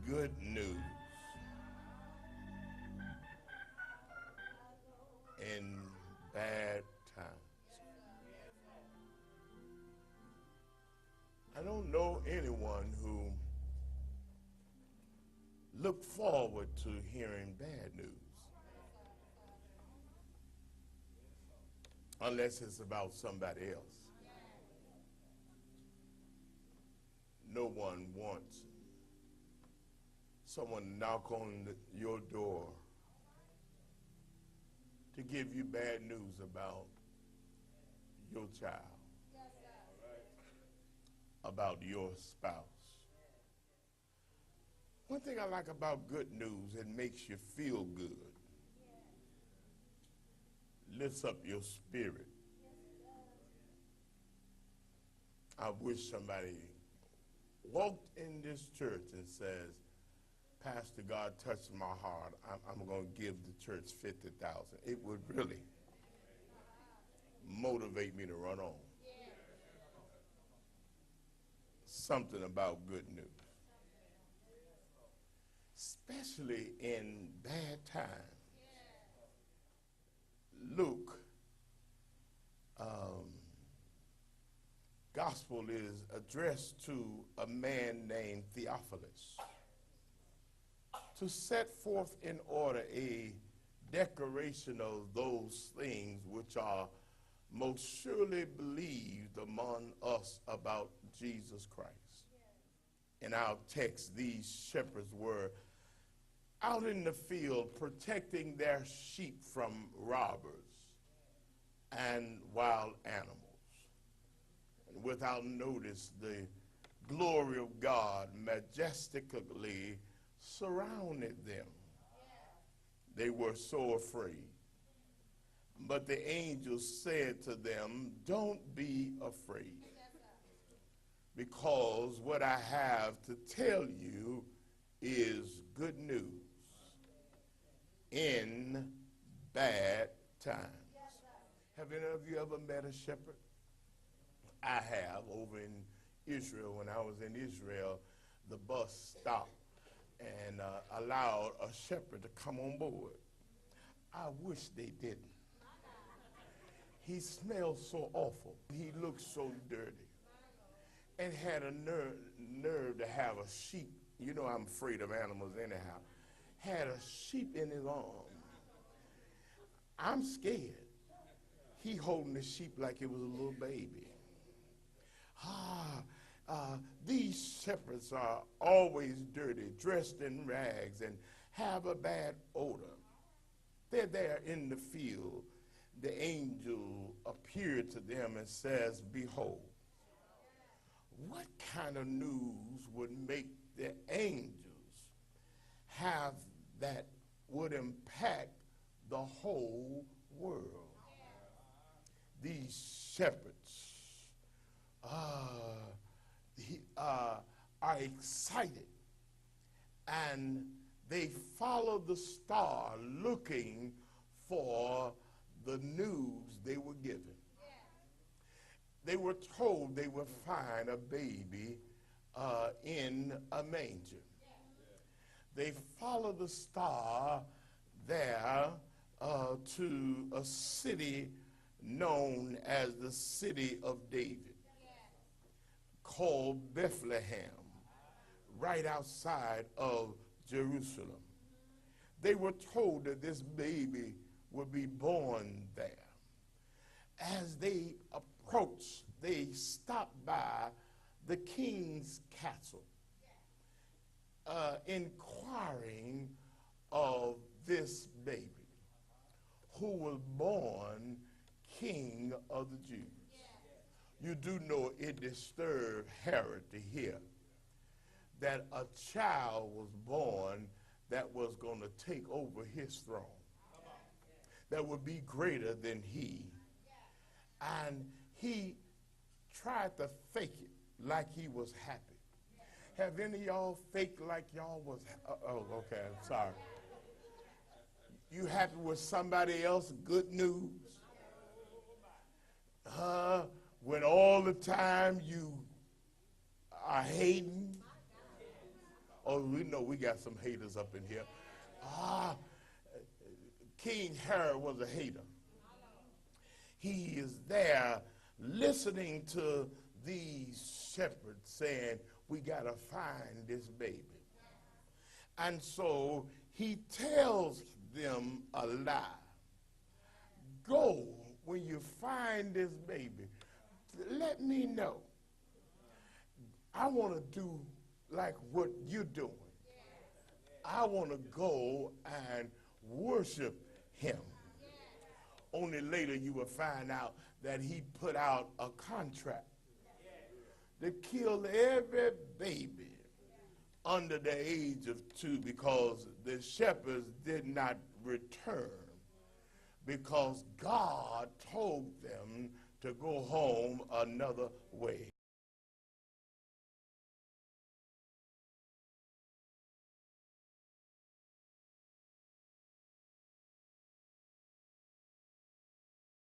good news in bad times. I don't know anyone who look forward to hearing bad news unless it's about somebody else. No one wants someone to knock on your door to give you bad news about your child, about your spouse. One thing I like about good news, it makes you feel good, lifts up your spirit. I wish somebody walked in this church and says, Pastor, God touched my heart. I'm going to give the church 50,000. It would really motivate me to run on. Something about good news, especially in bad times. Luke, gospel is addressed to a man named Theophilus to set forth in order a declaration of those things which are most surely believed among us about Jesus Christ. In our text, these shepherds were out in the field protecting their sheep from robbers and wild animals. And without notice, the glory of God majestically surrounded them. They were so afraid. But the angel said to them, don't be afraid, because what I have to tell you is good news in bad times. Have any of you ever met a shepherd? I have. Over in Israel, when I was in Israel, the bus stopped and allowed a shepherd to come on board. I wish they didn't. He smelled so awful. He looked so dirty and had a nerve to have a sheep. You know I'm afraid of animals anyhow. Had a sheep in his arm. I'm scared. He holding the sheep like it was a little baby. These shepherds are always dirty, dressed in rags, and have a bad odor. They're there in the field. The angel appeared to them and says, behold. What kind of news would make the angels have that would impact the whole world? These shepherds are excited, and they follow the star looking for the news they were given. They were told they would find a baby in a manger. They followed the star there to a city known as the city of David, called Bethlehem, right outside of Jerusalem. They were told that this baby would be born there. As they approached, they stopped by the king's castle, inquiring of this baby who was born King of the Jews. You do know it disturbed Herod to hear that a child was born that was going to take over his throne, that would be greater than he. And he tried to fake it like he was happy. Have any of y'all faked like y'all was? Oh, okay, I'm sorry. You happy with somebody else? Good news. When all the time you are hating, Oh, we know we got some haters up in here. Ah, King Herod was a hater. He is there listening to these shepherds saying, we got to find this baby. And so he tells them a lie. Go when you find this baby. Let me know. I want to do like what you're doing. I want to go and worship him. Only later you will find out that he put out a contract to kill every baby under the age of 2 because the shepherds did not return because God told them to go home another way.